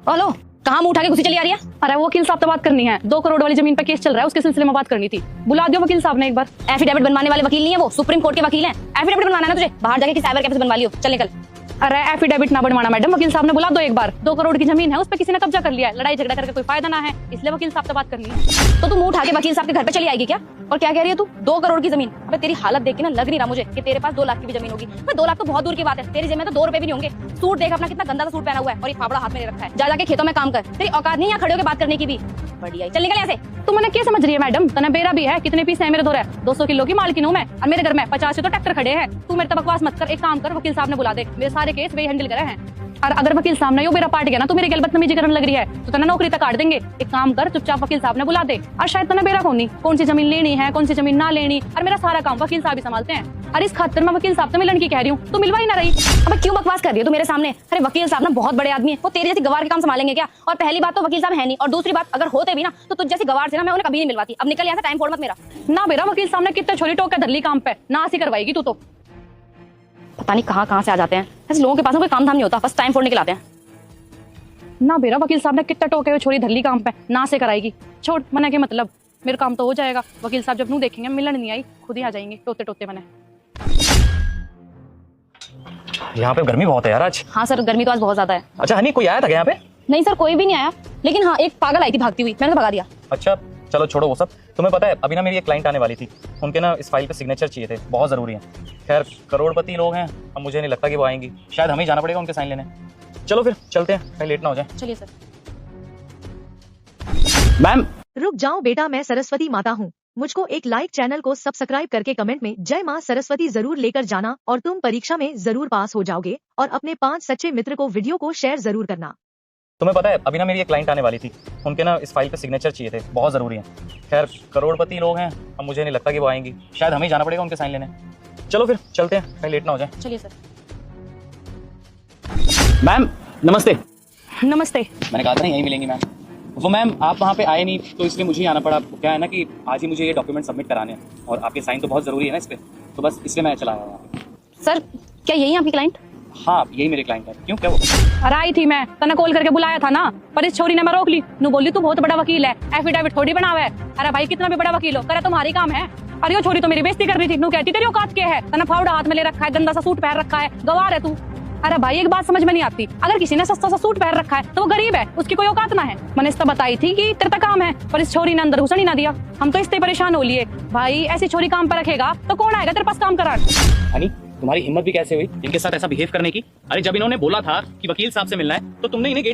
Hello, कहाँ मुंह उठा के घुसी चली आ रही है? अरे वो वकील साहब से बात करनी है। 2 करोड़ वाली जमीन पे केस चल रहा है, उसके सिलसिले में बात करनी थी। बुला दियो वकील साहब ने एक बार। एफिडेविट बनवाने वाले वकील नहीं है वो, सुप्रीम कोर्ट के वकील हैं। एफिडेविट बनवाना है ना तुझे, बाहर जाके साइबर कैफे से बनवा लियो। चल निकल। अरे एफिडेविट ना बनवाना मैडम, वकील साहब ने बुला दो एक बार। 2 करोड़ की जमीन है, उस पर किसी ने कब्जा कर लिया है। लड़ाई झगड़ा करके कोई फायदा ना है, इसलिए वकील साहब से बात करनी है। तो तू मुंह उठा के वकील साहब के घर पे चली आएगी क्या? और क्या कह रही है तू? 2 करोड़ की जमीन? अबे तेरी हालत देख के ना लग नहीं रहा मुझे कि तेरे पास 2 लाख की भी जमीन होगी। 2 लाख तो बहुत दूर की बात है, तेरी जेब में तो 2 रुपए भी नहीं होंगे। सूट देख अपना, कितना गंदा सा सूट पहना हुआ है और ये फावड़ा हाथ में ले रखा है। जा जाके खेतों में काम कर, तेरी औकात नहीं है खड़े होकर बात करने की भी। बढ़िया, चल निकल यहाँ से। तू मैंने क्या समझ रही है मैडम? तना बेरा भी है, कितने पीस है मेरे धोरे? 200 किलो की मालकिन हूं मैं, और मेरे घर में 50 तो ट्रैक्टर खड़े हैं। तू मेरे तक बकवास मत कर, एक काम कर, वकील साहब ने बुला दे, मेरे सारे केस वे हैंडल करे हैं। और अगर वकील साहब ने यो मेरा पार्ट गया ना, तो मेरी गल बदतमीजी करने लग रही है तो तना नौकरी तक काट देंगे। एक काम कर, चुपचाप वकील साहब ने बुला दे। और शायद तना बेरा कौन सी जमीन लेनी है, कौन सी जमीन ना लेनी, और मेरा सारा काम वकील साहब ही संभालते हैं। और इस खातिर मैं वकील साहब से मिलने की कह रही हूँ, तू मिलवा ही ना रही। अब क्यों बकवास कर रही है तू मेरे सामने? अरे वकील साहब ना बहुत बड़े आदमी है, वो तेरी जैसी गवार के काम संभालेंगे क्या? और पहली बात तो वकील साहब है नहीं, और दूसरी बात अगर होते भी ना तो तुझ जैसी गवार से ना मैं उन्हें कभी नहीं मिलवाती। अब निकल यहाँ से, टाइम फोड़ मत मेरा। ना बेरा, वकील साहब ने कितने छोरी टोक के धरली काम पे, ना सी करवाएगी तू तो। पता नहीं कहाँ से आ जाते हैं, ऐसे लोगों के पास कोई काम धाम नहीं होता, बस टाइम फोड़ने के लाते हैं। ना बेरा, वकील साहब ने कितने टोके हुए छोरी धरली काम पे, ना से कराएगी। छोड़, मना के मतलब मेरा काम तो हो जाएगा। वकील साहब जब नू देखेंगे मिलन नहीं आई, खुद ही आ जाएंगे टोते टोते मने। यहाँ पे गर्मी बहुत है यार आज। हाँ सर, गर्मी तो आज बहुत ज्यादा है। अच्छा हनी, कोई आया था क्या यहाँ पे? नहीं सर, कोई भी नहीं आया, लेकिन हाँ एक पागल आई थी भागती हुई, मैंने तो भगा दिया। अच्छा चलो छोड़ो वो सब। तुम्हें पता है अभी ना मेरी एक क्लाइंट आने वाली थी, उनके ना इस फाइल पे सिग्नेचर चाहिए थे, बहुत जरूरी है। खैर करोड़पति लोग हैं, अब मुझे नहीं लगता कि वो आएंगी, शायद हमें ही जाना पड़ेगा उनके साइन लेने। चलो फिर चलते हैं, कहीं लेट ना हो जाए। चलिए सर। मैम रुक जाओ बेटा, मैं सरस्वती माता हूँ। मुझको एक लाइक, चैनल को सब्सक्राइब करके कमेंट में जय माँ सरस्वती जरूर लेकर जाना, और तुम परीक्षा में जरूर पास हो जाओगे। और अपने 5 सच्चे मित्र को वीडियो को शेयर जरूर करना। तुम्हें पता है अभी ना मेरी एक क्लाइंट आने वाली थी, उनके ना इस फाइल पे सिग्नेचर चाहिए थे, बहुत जरूरी है। खैर करोड़पति लोग हैं, अब मुझे नहीं लगता कि वो आएंगी, शायद हमें ही जाना पड़ेगा उनके साइन लेने। चलो फिर चलते हैं, कहीं लेट ना हो जाए। चलिए सर। मैम नमस्ते। नमस्ते। मैंने कहा था ना यहीं मिलेंगी मैम। वो मैम आप वहाँ पे आए नहीं तो इसलिए मुझे ही आना पड़ा। क्या है ना कि आज ही मुझे ये डॉक्यूमेंट सबमिट कराने हैं, और आपके साइन तो बहुत जरूरी है ना इस पे, तो बस इसलिए मैं चला आया यहाँ पे। सर क्या यही आपकी क्लाइंट? हाँ यही मेरे क्लाइंट है। क्यों, क्या वो? अरे आई थी मैं, तना कॉल करके बुलाया था ना, पर इस छोरी ने मैं रोक ली। नू बोली तू बहुत बड़ा वकील है, एफिडेविट थोड़ी बनावे है। अरे भाई कितना भी बड़ा वकील हो, करे तुम्हारी काम है। अरे वो छोरी तो मेरी बेइज्जती कर रही थी। नू कहती तेरी औकात क्या है, तना फावड़ा हाथ में ले रखा है, गंदा सा सूट पहन रखा है, गवार है तू। अरे भाई एक बात समझ में नहीं आती, अगर किसी ने सस्ता सा सूट पहन रखा है तो वो गरीब है, उसकी कोई औकात ना है। मैंने इससे बताई थी कि तेरा काम है, पर इस छोरी ने अंदर घुसन ही ना दिया। हम तो इससे परेशान हो लिए। भाई ऐसी छोरी काम पर रखेगा तो कौन आएगा तेरे पास काम कराने? हनी तुम्हारी हिम्मत भी कैसे हुई इनके साथ ऐसा बिहेव करने की? अरे जब इन्होंने बोला था कि वकील साहब से मिलना है तो तुमने इन्हें